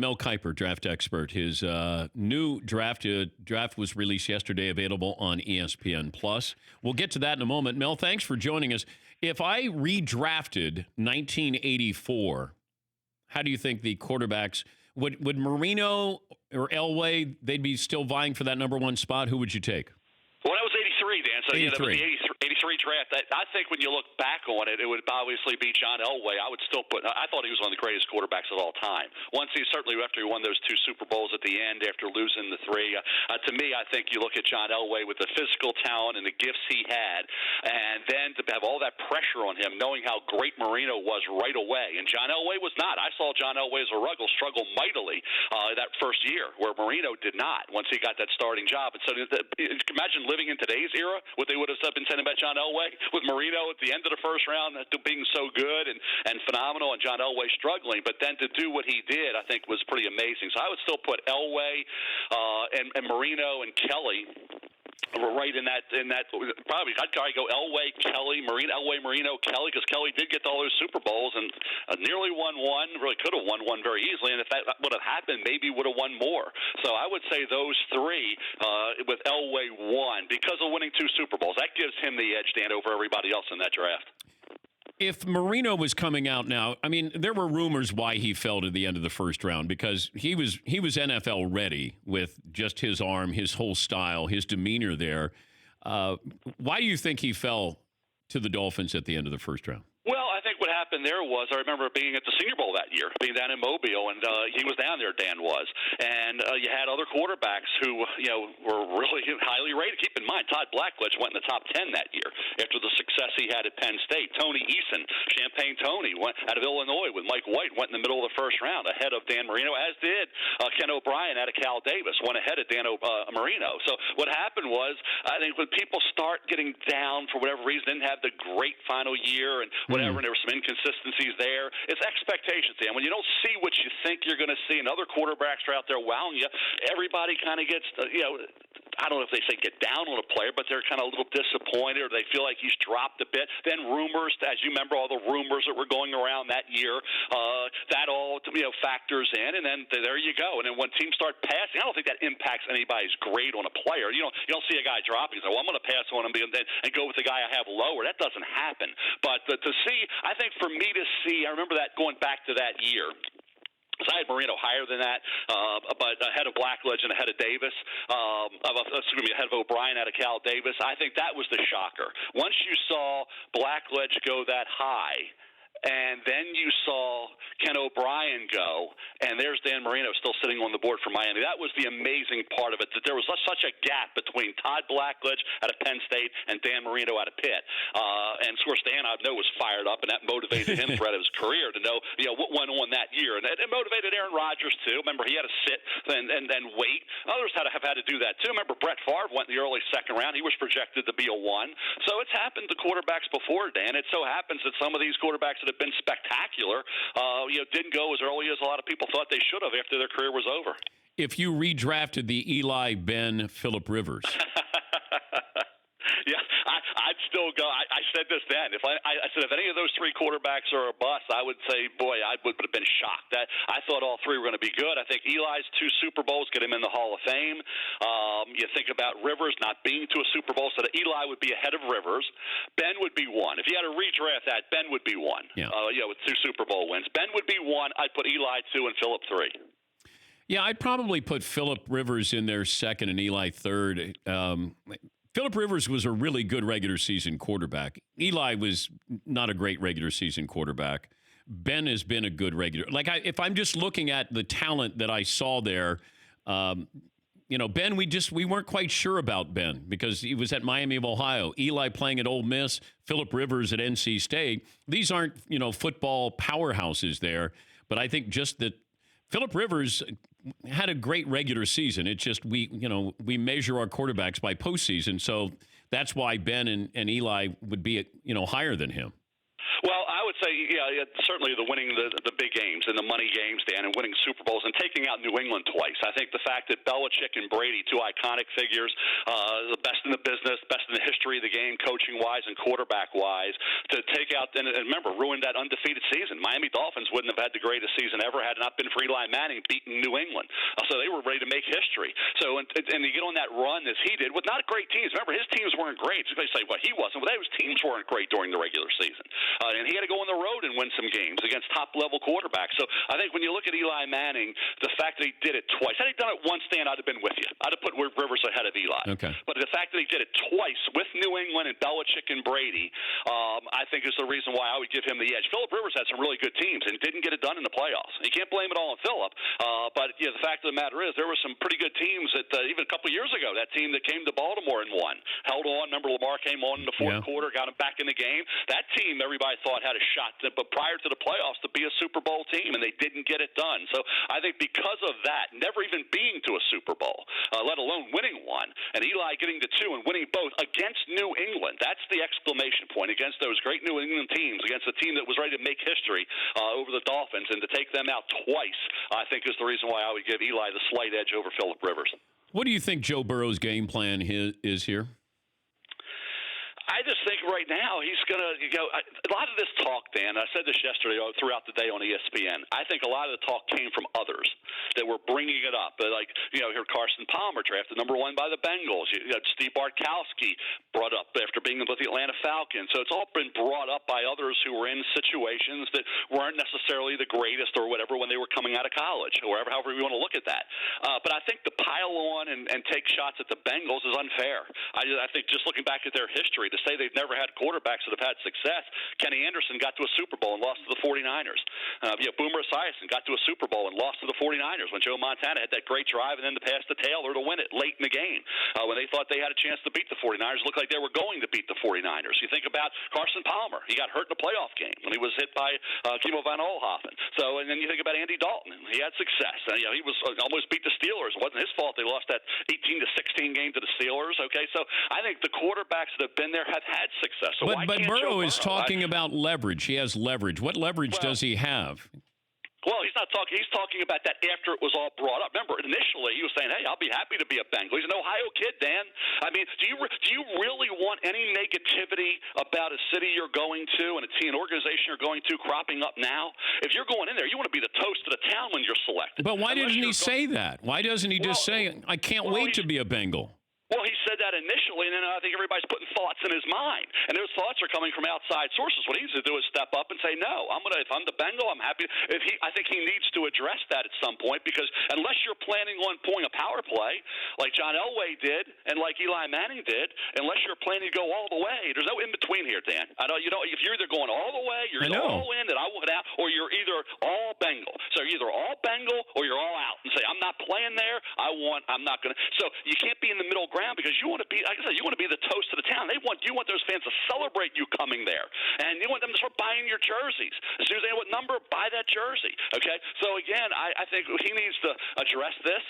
Mel Kiper, draft expert. His new draft was released yesterday, available on ESPN Plus. We'll get to that in a moment. Mel, thanks for joining us. If I redrafted 1984, how do you think the quarterbacks would Marino or Elway? They'd be still vying for that number one spot. Who would you take? Well, that was 83, Dan. So, 83. Yeah, that was the 83 draft. I think when you look back on it, it would obviously be John Elway. I would still I thought he was one of the greatest quarterbacks of all time. Certainly after he won those 2 Super Bowls at the end, after losing the 3. To me, I think you look at John Elway with the physical talent and the gifts he had, and then to have all that pressure on him, knowing how great Marino was right away. And John Elway was not. I saw John Elway as a struggle mightily that first year, where Marino did not once he got that starting job. And so imagine living in today's era, what they would have been saying about John Elway, with Marino at the end of the first round being so good and phenomenal, and John Elway struggling. But then to do what he did, I think, was pretty amazing. So I would still put Elway and Marino and Kelly right in that. Probably I'd probably go Elway, Kelly, Marino, Kelly, because Kelly did get to all those Super Bowls and nearly won one. Really could have won one very easily, and if that would have happened, maybe would have won more. So I would say those 3 with Elway 1 because of winning 2 Super Bowls. That gives him the edge, Dan, over everybody else in that draft. If Marino was coming out now, I mean, there were rumors why he fell to the end of the first round, because he was NFL ready with just his arm, his whole style, his demeanor there. Why do you think he fell to the Dolphins at the end of the first round? Well, I think what happened there was I remember being at the Senior Bowl that year, being down in Mobile, and he was down there, Dan was. And you had other quarterbacks who, were really highly rated. Keep in mind, Todd Blackledge went in the top 10 that year after the success he had at Penn State. Tony Eason, Champagne Tony, went out of Illinois with Mike White, went in the middle of the first round ahead of Dan Marino, as did Ken O'Brien out of Cal Davis, went ahead of Marino. So what happened was, I think when people start getting down for whatever reason, didn't have the great final year and whatever, and there were some inconsistencies there. It's expectations, Dan. When you don't see what you think you're going to see, and other quarterbacks are out there wowing you, everybody kind of gets, I don't know if they say get down on a player, but they're kind of a little disappointed, or they feel like he's dropped a bit. Then rumors, as you remember, all the rumors that were going around that year, that all factors in, and then there you go. And then when teams start passing, I don't think that impacts anybody's grade on a player. You don't see a guy dropping and say, well, I'm going to pass on him and go with the guy I have lower. That doesn't happen. But to see, I think for me to see, I remember that going back to that year. I had Marino higher than that, but ahead of Blackledge and ahead of Davis. Ahead of O'Brien out of Cal Davis. I think that was the shocker. Once you saw Blackledge go that high, and then you saw Ken O'Brien go, and there's Dan Marino still sitting on the board for Miami. That was the amazing part of it, that there was such a gap between Todd Blackledge out of Penn State and Dan Marino out of Pitt. And of course, Dan, I know, was fired up, and that motivated him throughout his career to know what went on that year. And it motivated Aaron Rodgers, too. Remember, he had to sit and wait. Others have had to do that, too. Remember, Brett Favre went in the early second round. He was projected to be a 1. So it's happened to quarterbacks before, Dan. It so happens that some of these quarterbacks that have been spectacular, didn't go as early as a lot of people thought they should have after their career was over. If you redrafted the Eli, Ben, Phillip Rivers. Yeah, I'd still go. I said this then. I said if any of those 3 quarterbacks are a bust, I would say, boy, I would have been shocked. I thought all 3 were going to be good. I think Eli's 2 Super Bowls get him in the Hall of Fame. You think about Rivers not being to a Super Bowl, so that Eli would be ahead of Rivers. Ben would be 1. If you had to redraft that, Ben would be 1. Yeah. With 2 Super Bowl wins. Ben would be 1. I'd put Eli 2 and Phillip 3. Yeah, I'd probably put Phillip Rivers in there second and Eli third. Phillip Rivers was a really good regular season quarterback. Eli was not a great regular season quarterback. Ben has been a good regular. If I'm just looking at the talent that I saw there, Ben, we weren't quite sure about Ben because he was at Miami of Ohio. Eli playing at Ole Miss, Phillip Rivers at NC State. These aren't, football powerhouses there, but I think just that Phillip Rivers had a great regular season. It's just we measure our quarterbacks by postseason, so that's why Ben and Eli would be higher than him. Well, I would say, certainly the winning the big games and the money games, Dan, and winning Super Bowls and taking out New England twice. I think the fact that Belichick and Brady, two iconic figures, the best in the business, best in the history of the game, coaching-wise and quarterback-wise, to take out and remember, ruined that undefeated season. Miami Dolphins wouldn't have had the greatest season ever had it not been for Eli Manning beating New England. So they were ready to make history. So and you get on that run as he did with not great teams. Remember, his teams weren't great. So they say, well, he wasn't. Well, his teams weren't great during the regular season. And he had to go on the road and win some games against top-level quarterbacks. So I think when you look at Eli Manning, the fact that he did it twice, had he done it once, Dan, I'd have been with you. I'd have put Rivers ahead of Eli. Okay. But the fact that he did it twice with New England and Belichick and Brady, I think is the reason why I would give him the edge. Philip Rivers had some really good teams and didn't get it done in the playoffs. You can't blame it all on Philip. But the fact of the matter is there were some pretty good teams that even a couple of years ago, that team that came to Baltimore and won, held on. Remember, Lamar came on in the fourth quarter, got him back in the game. That team, everybody thought had a shot, but prior to the playoffs, to be a Super Bowl team, and they didn't get it done. So I think because of that, never even being to a Super Bowl, let alone winning one, and Eli getting to two and winning both against New England, that's the exclamation point, against those great New England teams, against a team that was ready to make history over the Dolphins, and to take them out twice, I think is the reason why I would give Eli the slight edge over Philip Rivers. What do you think Joe Burrow's game plan is here? I just think right now he's going to go. A lot of this talk, Dan, I said this yesterday throughout the day on ESPN, I think a lot of the talk came from others that were bringing it up. Like, here Carson Palmer drafted number one by the Bengals. Steve Bartkowski brought up after being with the Atlanta Falcons. So it's all been brought up by others who were in situations that weren't necessarily the greatest or whatever when they were coming out of college, or however we want to look at that. But I think the pile on and take shots at the Bengals is unfair. I think just looking back at their history, to say they've never had quarterbacks that have had success. Kenny Anderson got to a Super Bowl and lost to the 49ers. Boomer Esiason got to a Super Bowl and lost to the 49ers when Joe Montana had that great drive and then to pass to Taylor to win it late in the game. When they thought they had a chance to beat the 49ers, it looked like they were going to beat the 49ers. You think about Carson Palmer. He got hurt in a playoff game when he was hit by Kimo van Olhoffen. So, and then you think about Andy Dalton. He had success. He was almost beat the Steelers. It wasn't his fault they lost that 18-16 game to the Steelers. Okay, so I think the quarterbacks that have been there have had success. So but Burrow is talking about leverage. He has leverage. What leverage does he have? Well, he's not talking. He's talking about that after it was all brought up. Remember, initially he was saying, "Hey, I'll be happy to be a Bengal." He's an Ohio kid, Dan. I mean, do you really want any negativity about a city you're going to and an organization you're going to cropping up now? If you're going in there, you want to be the toast of the town when you're selected. But why didn't he say that? Why doesn't he just say, "I can't wait to be a Bengal"? Well, he said that initially, and then I think everybody's putting thoughts in his mind, and those thoughts are coming from outside sources. What he needs to do is step up and say, "No, if I'm the Bengal, I'm happy." I think he needs to address that at some point, because unless you're planning on pulling a power play like John Elway did and like Eli Manning did, unless you're planning to go all the way, there's no in between here, Dan. I know if you're either going all the way, you're all in, that I want out, or you're either all Bengal. So you're either all Bengal or you're all out, and say, "I'm not playing there. I'm not going to." So you can't be in the middle ground, because you want to be, like I said, you want to be the toast of the town. You want those fans to celebrate you coming there, and you want them to start buying your jerseys. As soon as they know what number, buy that jersey. Okay, so again, I think he needs to address this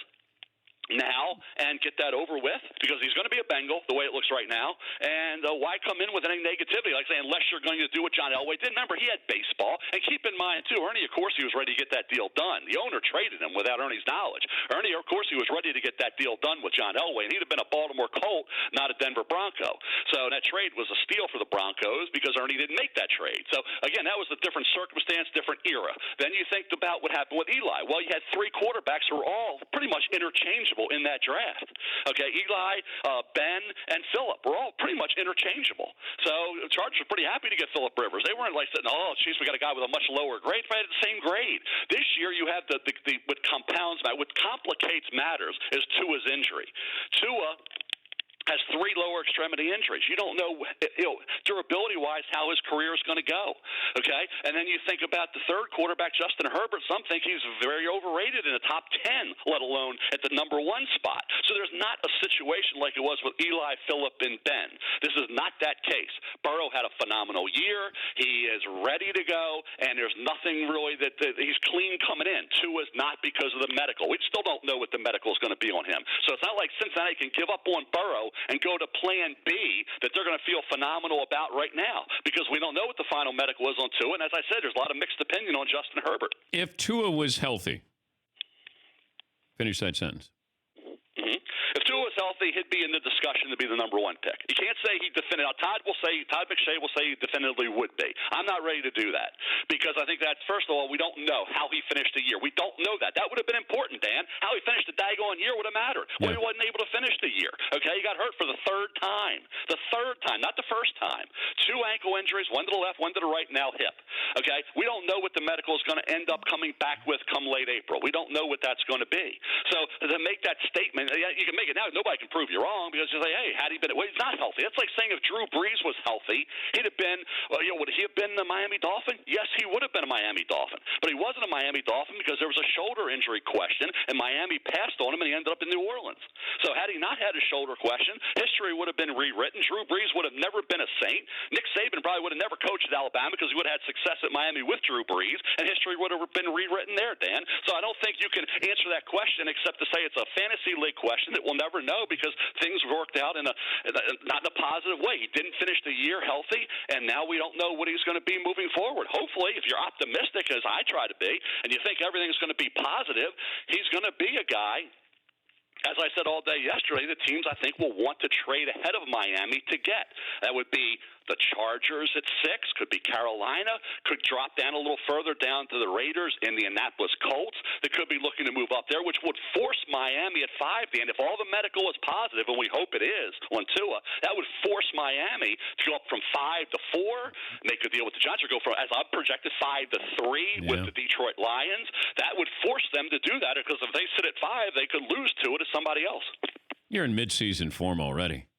now and get that over with, because he's going to be a Bengal the way it looks right now. And why come in with any negativity? Like I say, unless you're going to do what John Elway did. Remember, he had baseball. And keep in mind, too, Ernie, of course, he was ready to get that deal done. The owner traded him without Ernie's knowledge. Ernie, of course, he was ready to get that deal done with John Elway. And he'd have been a Baltimore Colt, not a Denver Bronco. So that trade was a steal for the Broncos, because Ernie didn't make that trade. So, again, that was a different circumstance, different era. Then you think about what happened with Eli. Well, you had three quarterbacks who were all pretty much interchangeable in that draft. Okay, Eli, Ben, and Philip were all pretty much interchangeable. So the Chargers were pretty happy to get Philip Rivers. They weren't like saying, "Oh, geez, we got a guy with a much lower grade." Right, at the same grade. This year, you have the what compounds, what complicates matters is Tua's injury. Tua has three lower extremity injuries. You don't know, durability-wise, how his career is going to go. Okay, and then you think about the third quarterback, Justin Herbert. Some think he's very overrated in the top 10, let alone at the number one spot. So there's not a situation like it was with Eli, Phillip, and Ben. This is not that case. Burrow had a phenomenal year. He is ready to go, and there's nothing really that he's clean coming in. Tua is not because of the medical. We still don't know what the medical is going to be on him. So it's not like Cincinnati can give up on Burrow and go to plan B that they're going to feel phenomenal about right now, because we don't know what the final medical is on Tua. And as I said, there's a lot of mixed opinion on Justin Herbert. If Tua was healthy, finish that sentence. If Tua was healthy, he'd be in the discussion to be the number one pick. You can't say he definitively. Todd McShay will say he definitively would be. I'm not ready to do that, because I think that's, first of all, we don't know how he finished the year. We don't know that. That would have been important, Dan. How he finished the daggone year would have mattered. Well, he wasn't able to finish the year. Okay, he got hurt for the third time. The third time, not the first time. 2 ankle injuries, one to the left, one to the right, now hip. Okay, we don't know what the medical is going to end up coming back with come late April. We don't know what that's going to be. So to make that statement, you can make it now. Nobody can prove you wrong, because you say, hey, had he been, well, he's not healthy. That's like saying if Drew Brees was healthy, he'd have been, would he have been a Miami Dolphin? Yes, he would have been a Miami Dolphin. But he wasn't a Miami Dolphin because there was a shoulder injury question, and Miami passed on him, and he ended up in New Orleans. So had he not had a shoulder question, history would have been rewritten. Drew Brees would have never been a Saint. Nick Saban probably would have never coached at Alabama, because he would have had success at Miami with Drew Brees, and history would have been rewritten there, Dan. So I don't think you can answer that question except to say it's a fantasy league question that we'll never know, because things worked out not in a positive way. He didn't finish the year healthy, and now we don't know what he's going to be moving forward. Hopefully, if you're optimistic, as I try to be, and you think everything's going to be positive, he's going to be a guy, as I said all day yesterday, the teams I think will want to trade ahead of Miami to get. That would be the Chargers at 6, could be Carolina, could drop down a little further down to the Raiders, Indianapolis Colts. They could be looking to move up there, which would force Miami at 5. And if all the medical is positive, and we hope it is on Tua, that would force Miami to go up from 5 to 4. Make a deal with the Giants, or go from, as I've projected, 5 to 3 with the Detroit Lions. That would force them to do that, because if they sit at 5, they could lose Tua to somebody else. You're in midseason form already.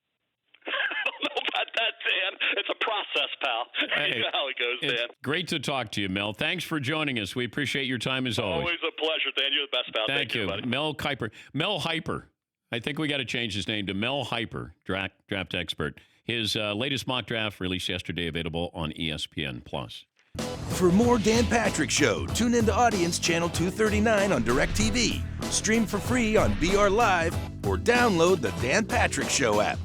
Dan. It's a process, pal. Hey, you know how it goes, Dan. Great to talk to you, Mel. Thanks for joining us. We appreciate your time as always. Always a pleasure, Dan. You're the best, pal. Thank you, buddy. Mel Kiper. Mel Hyper. I think we got to change his name to Mel Hyper, draft expert. His latest mock draft released yesterday, available on ESPN+. For more Dan Patrick Show, tune into Audience Channel 239 on DirecTV. Stream for free on BR Live, or download the Dan Patrick Show app.